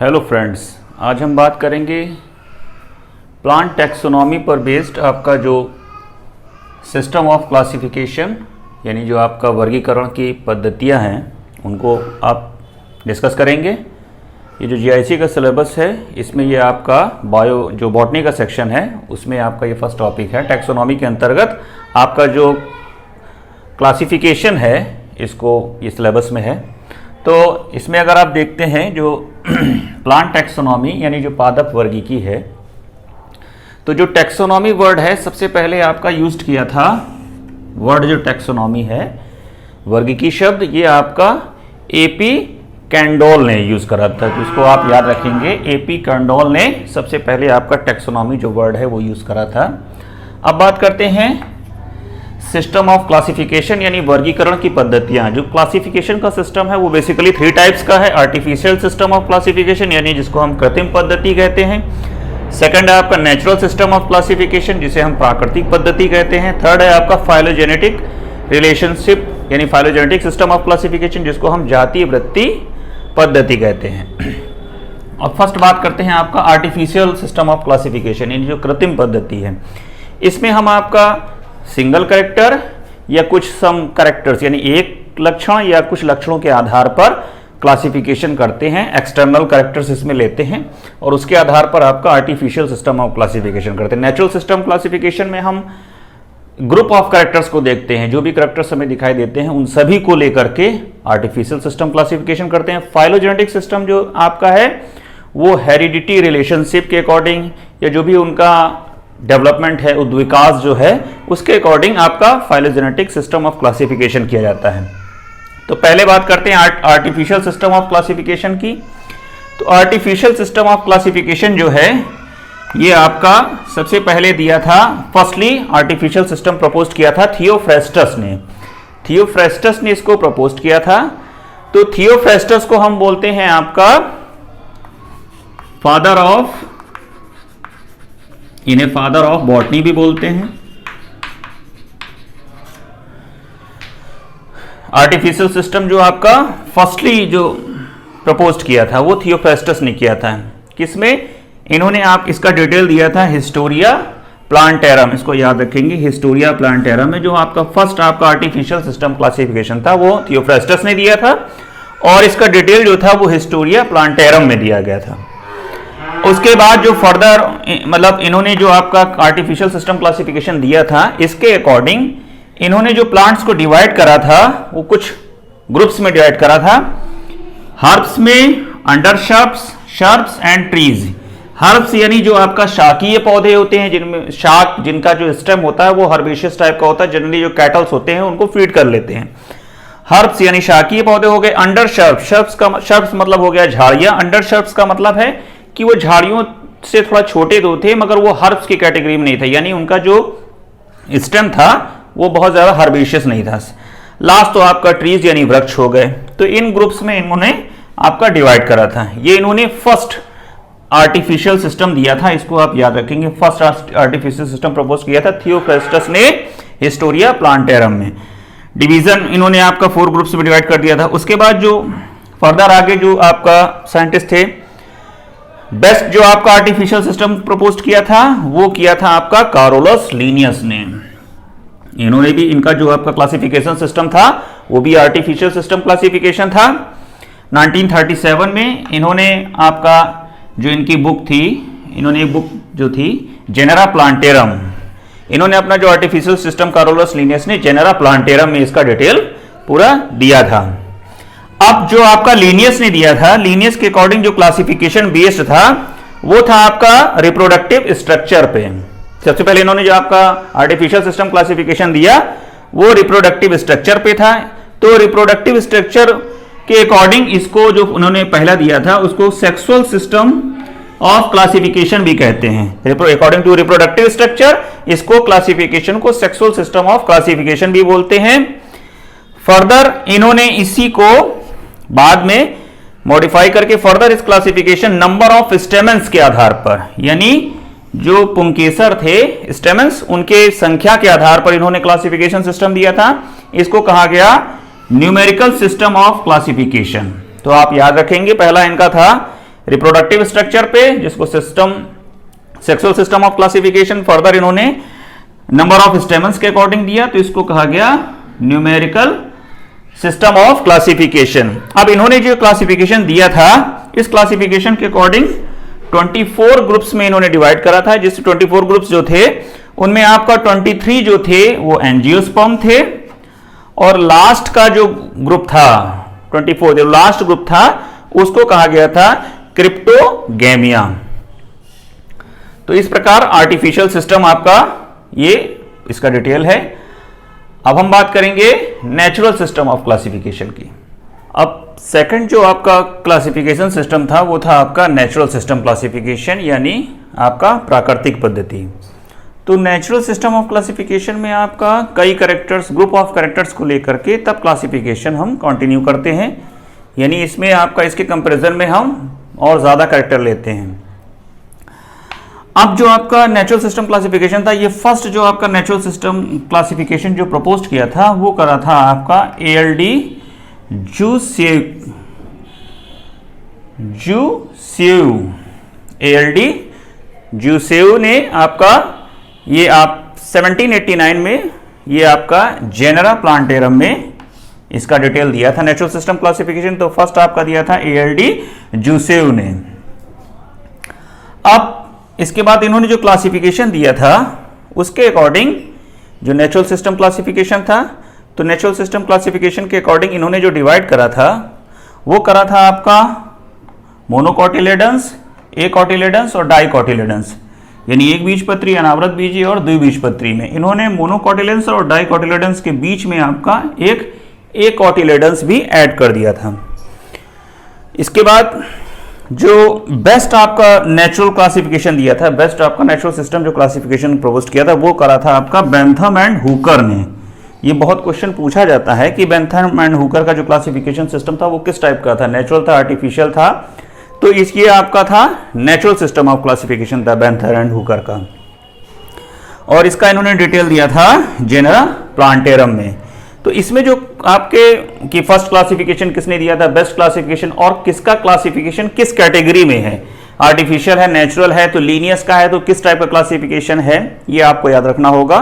Hello friends, आज हम बात करेंगे प्लांट टैक्सोनॉमी पर बेस्ड आपका जो सिस्टम ऑफ क्लासिफिकेशन यानी जो आपका वर्गीकरण की पद्धतियां हैं उनको आप डिस्कस करेंगे। ये जो जीआईसी का सिलेबस है इसमें ये आपका बायो जो बॉटनी का सेक्शन है उसमें आपका ये फर्स्ट टॉपिक है। टैक्सोनॉमी के अंतर्गत आपका जो क्लासिफिकेशन है इसको ये सिलेबस में है। तो इसमें अगर आप देखते हैं जो प्लांट टैक्सोनॉमी यानी जो पादप वर्गीकी है, तो जो टैक्सोनॉमी वर्ड है सबसे पहले आपका यूज्ड किया था वर्ड जो टैक्सोनॉमी है वर्गीकी शब्द, ये आपका एपी कैंडोल ने यूज करा था। तो इसको आप याद रखेंगे, एपी कैंडोल ने सबसे पहले आपका टैक्सोनॉमी जो वर्ड है वो यूज करा था। अब बात करते हैं सिस्टम ऑफ क्लासिफिकेशन यानी वर्गीकरण की पद्धतियां। जो क्लासिफिकेशन का सिस्टम है वो बेसिकली 3 टाइप्स का है। आर्टिफिशियल सिस्टम ऑफ क्लासिफिकेशन यानी जिसको हम कृत्रिम पद्धति कहते हैं। सेकंड है आपका नेचुरल सिस्टम ऑफ क्लासिफिकेशन जिसे हम प्राकृतिक पद्धति कहते हैं। थर्ड है आपका फाइलोजेनेटिक रिलेशनशिप यानी फाइलोजेनेटिक सिस्टम ऑफ क्लासिफिकेशन जिसको हम जाति वृत्ति पद्धति कहते हैं। और फर्स्ट बात करते हैं आपका आर्टिफिशियल सिस्टम ऑफ क्लासिफिकेशन यानी जो कृत्रिम पद्धति है। इसमें हम आपका सिंगल कैरेक्टर या कुछ सम कैरेक्टर्स यानी एक लक्षण या कुछ लक्षणों के आधार पर क्लासिफिकेशन करते हैं। एक्सटर्नल कैरेक्टर्स इसमें लेते हैं और उसके आधार पर आपका आर्टिफिशियल सिस्टम ऑफ क्लासिफिकेशन करते हैं। नेचुरल सिस्टम क्लासिफिकेशन में हम ग्रुप ऑफ कैरेक्टर्स को देखते हैं, जो भी कैरेक्टर्स हमें दिखाई देते हैं उन सभी को लेकर के आर्टिफिशियल सिस्टम क्लासिफिकेशन करते हैं। फाइलोजेनेटिक सिस्टम जो आपका है वो हेरिडिटी रिलेशनशिप के अकॉर्डिंग या जो भी उनका डेवलपमेंट है उद्विकास जो है उसके अकॉर्डिंग आपका फाइलोजेनेटिक सिस्टम ऑफ क्लासिफिकेशन किया जाता है। तो पहले बात करते हैं आर्टिफिशियल सिस्टम ऑफ क्लासिफिकेशन की। तो आर्टिफिशियल सिस्टम ऑफ क्लासिफिकेशन जो है ये आपका सबसे पहले दिया था, फर्स्टली आर्टिफिशियल सिस्टम प्रपोज किया था थियोफ्रेस्टस ने। थियोफ्रेस्टस ने इसको प्रपोज किया था। तो थियोफ्रेस्टस को हम बोलते हैं आपका फादर ऑफ, इन्हें फादर ऑफ बॉटनी भी बोलते हैं। आर्टिफिशियल सिस्टम जो आपका फर्स्टली जो प्रपोज किया था वो थियोफ्रेस्टस ने किया था। किसमें? इन्होंने आप इसका डिटेल दिया था हिस्टोरिया प्लांटेरम, इसको याद रखेंगे। हिस्टोरिया प्लांटेरम में जो आपका फर्स्ट आपका आर्टिफिशियल सिस्टम क्लासिफिकेशन था वो थियोफ्रेस्टस ने दिया था और इसका डिटेल जो था वो हिस्टोरिया प्लांटेरम में दिया गया था। उसके बाद जो फर्दर मतलब इन्होंने जो आपका आर्टिफिशियल सिस्टम क्लासिफिकेशन दिया था इसके अकॉर्डिंग इन्होंने जो प्लांट्स को डिवाइड करा था वो कुछ ग्रुप्स में डिवाइड करा था। हर्ब्स में अंडरशर्ब्स, शर्ब्स एंड ट्रीज। हर्ब्स यानी जो आपका शाकीय पौधे होते हैं जिनमें शाक जिनका जो स्टेम होता है वो हर्बेशियस टाइप का होता है, जनरली जो कैटल्स होते हैं उनको फीड कर लेते हैं। हर्ब्स यानी शाकीय पौधे हो गए। अंडरशर्ब्स, शर्ब्स मतलब हो गया झाड़ियां। अंडरशर्ब्स का मतलब है कि वो झाड़ियों से थोड़ा छोटे तो थे मगर वो हर्ब्स की कैटेगरी में नहीं थे, यानी उनका जो स्टेम था वो बहुत ज्यादा हर्बेशियस नहीं था। लास्ट तो आपका ट्रीज यानी वृक्ष हो गए। तो इन ग्रुप्स में इन्होंने आपका डिवाइड करा था। ये इन्होंने फर्स्ट आर्टिफिशियल सिस्टम दिया था, इसको आप याद रखेंगे। फर्स्ट आर्टिफिशियल सिस्टम प्रपोज किया था थियोफ्रेस्टस ने हिस्टोरिया प्लांटेरम में। डिवीजन इन्होंने आपका 4 ग्रुप्स में डिवाइड कर दिया था। उसके बाद जो फर्दर आगे जो आपका साइंटिस्ट थे, बेस्ट जो आपका आर्टिफिशियल सिस्टम प्रपोज किया था वो किया था आपका कारोलस लीनियस ने। इन्होंने भी इनका जो आपका क्लासिफिकेशन सिस्टम था वो भी आर्टिफिशियल सिस्टम क्लासिफिकेशन था। 1937 में इन्होंने आपका जो इनकी बुक थी, इन्होंने एक बुक जो थी जेनेरा प्लांटेरम, इन्होंने अपना जो आर्टिफिशियल सिस्टम कारोलस लीनियस ने जेनेरा प्लांटेरम में इसका डिटेल पूरा दिया था। अब जो आपका लीनियस ने दिया था, लीनियस के अकॉर्डिंग जो क्लासिफिकेशन बेस्ड था वो था आपका रिप्रोडक्टिव स्ट्रक्चर पे। सबसे पहले इन्होंने जो आपका आर्टिफिशियल सिस्टम क्लासिफिकेशन दिया वो रिप्रोडक्टिव स्ट्रक्चर पे था। तो रिप्रोडक्टिव स्ट्रक्चर के अकॉर्डिंग इसको जो उन्होंने पहला दिया था उसको सेक्सुअल सिस्टम ऑफ क्लासिफिकेशन भी कहते हैं। अकॉर्डिंग टू रिप्रोडक्टिव स्ट्रक्चर इसको क्लासिफिकेशन को सेक्सुअल सिस्टम ऑफ क्लासिफिकेशन भी बोलते हैं। फर्दर इन्होंने इसी को बाद में मॉडिफाई करके फर्दर इस क्लासिफिकेशन नंबर ऑफ स्टेमेंस के आधार पर, यानी जो पुंकेसर थे स्टेमेंस उनके संख्या के आधार पर इन्होंने क्लासिफिकेशन सिस्टम दिया था। इसको कहा गया न्यूमेरिकल सिस्टम ऑफ क्लासिफिकेशन। तो आप याद रखेंगे पहला इनका था रिप्रोडक्टिव स्ट्रक्चर पे, जिसको sexual system of classification. Further इन्होंने नंबर ऑफ स्टेमन्स के अकॉर्डिंग दिया, तो इसको कहा गया न्यूमेरिकल सिस्टम ऑफ क्लासिफिकेशन। अब इन्होंने जो क्लासिफिकेशन दिया था, इस क्लासिफिकेशन के अकॉर्डिंग 24 ग्रुप्स में इन्होंने डिवाइड करा था। जिस 24 ग्रुप्स जो थे उनमें आपका 23 जो थे वो एंजियोस्पर्म थे, और लास्ट का जो ग्रुप था 24, जो लास्ट ग्रुप था उसको कहा गया था क्रिप्टोगैमिया। तो इस प्रकार आर्टिफिशियल सिस्टम आपका ये इसका डिटेल है। अब हम बात करेंगे नेचुरल सिस्टम ऑफ क्लासिफिकेशन की। अब सेकंड जो आपका क्लासिफिकेशन सिस्टम था वो था आपका नेचुरल सिस्टम क्लासिफिकेशन, यानी आपका प्राकृतिक पद्धति। तो नेचुरल सिस्टम ऑफ क्लासिफिकेशन में आपका कई कैरेक्टर्स, ग्रुप ऑफ कैरेक्टर्स को लेकर के तब क्लासिफिकेशन हम कंटिन्यू करते हैं, यानी इसमें आपका इसके कंपैरिजन में हम और ज़्यादा कैरेक्टर लेते हैं। अब जो आपका नेचुरल सिस्टम क्लासिफिकेशन था, ये फर्स्ट जो आपका नेचुरल सिस्टम क्लासिफिकेशन जो प्रपोज किया था वो करा था आपका ALD जुसेव ने आपका ये आप 1789 में ये आपका जेनरा प्लांटेरम में इसका डिटेल दिया था नेचुरल सिस्टम क्लासिफिकेशन। तो फर्स्ट आपका दिया था ALD जुसेव ने। अब इसके बाद इन्होंने जो क्लासिफिकेशन दिया था उसके अकॉर्डिंग जो नेचुरल सिस्टम क्लासिफिकेशन था, तो नेचुरल सिस्टम क्लासिफिकेशन के अकॉर्डिंग इन्होंने जो डिवाइड करा था वो करा था आपका मोनोकोटिलेडन्स, एकॉटिलेडन्स और डाइकोटिलेडन्स, यानी एक बीजपत्री, अनावृत बीजी और द्विबीजपत्री में। इन्होंने मोनोकोटिलेडन्स और डाइकोटिलेडन्स के बीच में आपका एक एकॉटिलेडन्स भी ऐड कर दिया था। इसके बाद जो बेस्ट आपका नेचुरल क्लासिफिकेशन दिया था, बेस्ट आपका नेचुरल सिस्टम जो क्लासिफिकेशन प्रपोज किया था वो करा था आपका बेंथम एंड हुकर ने। ये बहुत क्वेश्चन पूछा जाता है कि बेंथम एंड हुकर का जो क्लासिफिकेशन सिस्टम था वो किस टाइप का था, नेचुरल था, आर्टिफिशियल था। तो इसलिए आपका था नेचुरल सिस्टम ऑफ क्लासिफिकेशन था बेंथम एंड हुकर का, और इसका इन्होंने डिटेल दिया था जेनरा प्लांटेरम में। तो इसमें जो आपके की फर्स्ट क्लासिफिकेशन किसने दिया था, बेस्ट क्लासिफिकेशन, और किसका क्लासिफिकेशन किस कैटेगरी में है, आर्टिफिशियल है, नेचुरल है, तो लीनियस का है, तो किस टाइप का क्लासिफिकेशन है, ये आपको याद रखना होगा।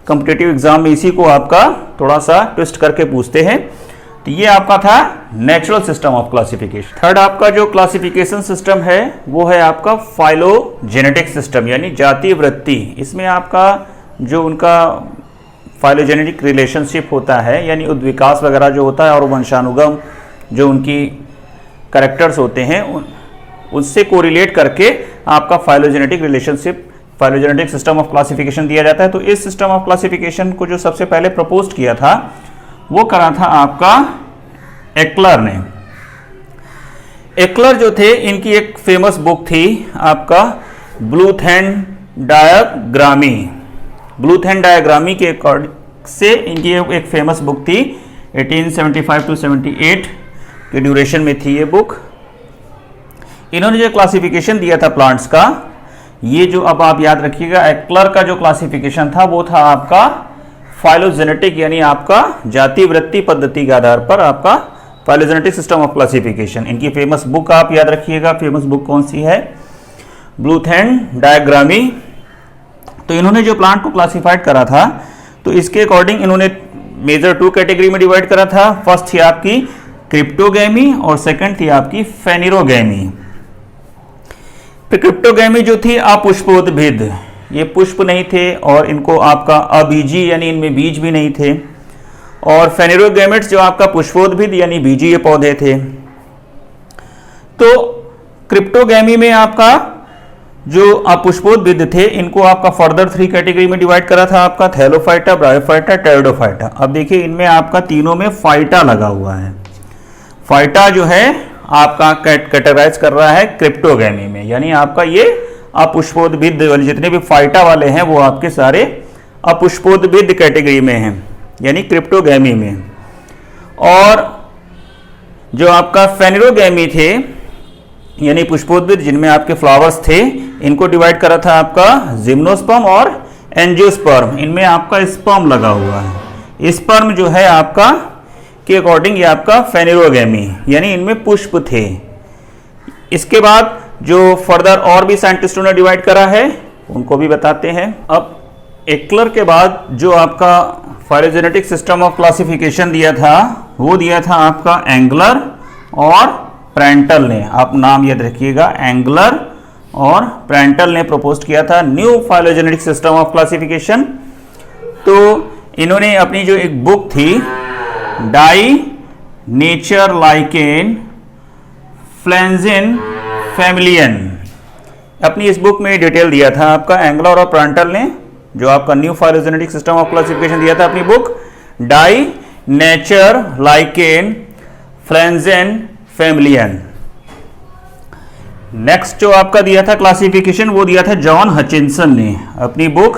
कॉम्पिटिटिव एग्जाम में इसी को आपका थोड़ा सा ट्विस्ट करके पूछते हैं। तो ये आपका था natural system of classification. Third आपका जो क्लासिफिकेशन सिस्टम है वो है आपका फाइलोजेनेटिक सिस्टम, यानी जाति वृत्ति। इसमें आपका जो उनका फाइलोजेनेटिक रिलेशनशिप होता है, यानी उद्विकास वगैरह जो होता है और वंशानुगम जो उनकी कैरेक्टर्स होते हैं उससे कोरिलेट करके आपका phylogenetic relationship, phylogenetic system of classification दिया जाता है। तो इस सिस्टम ऑफ क्लासिफिकेशन को जो सबसे पहले प्रपोज किया था वो करा था आपका एक्लर ने। एक्लर जो थे इनकी एक फेमस बुक थी आपका ब्लूथ एंड डायग्रामी। ब्लूथ एंड डायग्रामी के अकॉर्डिंग से इनकी एक फेमस बुक थी, 1875 to 78 के ड्यूरेशन में थी ये बुक। इन्होंने जो क्लासिफिकेशन दिया था प्लांट्स का, ये जो अब आप याद रखिएगा, एक्लर का जो क्लासिफिकेशन था वो था आपका फाइलोजेनेटिक, यानी आपका जाति वृत्ति पद्धति के आधार पर आपका फाइलोजेनेटिक सिस्टम ऑफ क्लासिफिकेशन। इनकी फेमस बुक आप याद रखिएगा, फेमस बुक कौन सी है, ब्लूथ एंड डायग्रामी। तो इन्होंने जो प्लांट को क्लासिफाइड करा था तो इसके अकॉर्डिंग इन्होंने मेजर 2 कैटेगरी में डिवाइड करा था। फर्स्ट थी आपकी क्रिप्टोगैमी और सेकंड थी आपकी फेनिरोगैमी। क्रिप्टोगैमी जो थी अपुष्पोद्भिद, ये पुष्प नहीं थे और इनको आपका अबीजी यानी इनमें बीज भी नहीं थे, और फेनिरोगैमेट्स जो आपका पुष्पोद्भिद यानी बीजीय पौधे थे। तो क्रिप्टोगैमी में आपका जो अपुष्पोद्भिद थे इनको आपका फर्दर 3 कैटेगरी में डिवाइड करा था, आपका थैलोफाइटा, ब्रायोफाइटा, टेरिडोफाइटा। अब देखिए इनमें आपका तीनों में फाइटा लगा हुआ है। फाइटा जो है आपका कैटेगराइज कर रहा है क्रिप्टोगैमी में, यानी आपका ये अपुष्पोद्भिद वाले जितने भी फाइटा वाले हैं वो आपके सारे अपुष्पोद्भिद कैटेगरी में हैं, यानी क्रिप्टोगैमी में। और जो आपका फेनिरोगैमी थे यानी पुष्पोद्भिद जिनमें आपके फ्लावर्स थे, इनको डिवाइड करा था आपका जिम्नोस्पर्म और एंजियोस्पर्म। इनमें आपका स्पर्म लगा हुआ है। स्पर्म जो है आपका के अकॉर्डिंग ये आपका फेनिरोगैमी, यानी इनमें पुष्प थे। इसके बाद जो फर्दर और भी साइंटिस्टों ने डिवाइड करा है उनको भी बताते हैं। अब एक्लर के बाद जो आपका फाइलोजेनेटिक सिस्टम ऑफ क्लासिफिकेशन दिया था वो दिया था आपका एंगलर और प्रेंटल ने। आप नाम याद रखिएगा, एंगलर और प्रेंटल ने प्रपोज किया था new phylogenetic system of classification. तो इन्होंने अपनी जो एक बुक थी डाई नेचर लाइकेन फ्लेंजिन फैमिलियन, अपनी इस बुक में डिटेल दिया था आपका एंगलर और प्रेंटल ने, जो आपका new phylogenetic system of classification दिया था अपनी बुक डाई नेचर लाइकेन फ्लेंजिन फैमिलियन। नेक्स्ट जो आपका दिया था क्लासिफिकेशन वो दिया था जॉन हचिंसन ने अपनी book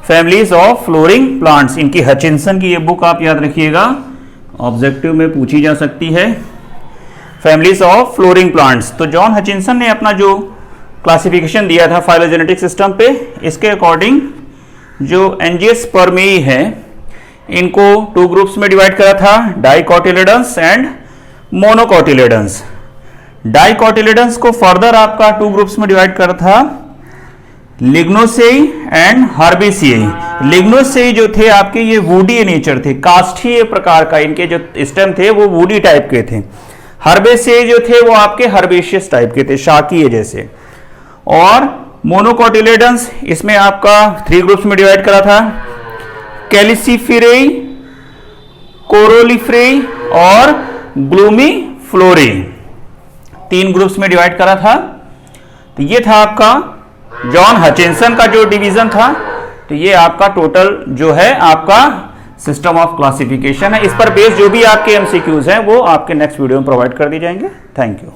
families of flooring plants. इनकी हचिंसन की ये बुक आप याद रखिएगा, ऑब्जेक्टिव में पूछी जा सकती है, फैमिलीज ऑफ फ्लोरिंग प्लांट्स। तो जॉन हचिंसन ने अपना जो क्लासिफिकेशन दिया था फाइलोजेनेटिक सिस्टम पे, इसके अकॉर्डिंग जो एंजियोस्पर्मी है इनको 2 ग्रुप्स में डिवाइड करा था, डाइकोटिलेडन्स एंड मोनोकोटिलेडन्स। डाइकोटिलेडन्स को फर्दर आपका 2 ग्रुप्स में डिवाइड करा था, लिग्नोसेई एंड हर्बेसिएई। लिग्नोसेई जो थे आपके ये वुडी नेचर थे, काष्ठीय प्रकार का, इनके जो स्टेम थे वो वुडी टाइप के थे। हर्बेसिएई जो थे वो आपके हर्बेशियस टाइप के थे, शाकीय जैसे। और मोनोकोटिलेडन्स इसमें आपका 3 ग्रुप्स में डिवाइड करा था, कैलिसिफेरेई, कोरोलिफेरेई और ग्लूमीफ्लोरेई, 3 ग्रुप्स में डिवाइड करा था। तो ये था आपका जॉन हचिंसन का जो डिवीजन था। तो ये आपका टोटल जो है आपका सिस्टम ऑफ क्लासिफिकेशन है। इस पर बेस्ड जो भी आपके एमसीक्यूज हैं वो आपके नेक्स्ट वीडियो में प्रोवाइड कर दिए जाएंगे। Thank you.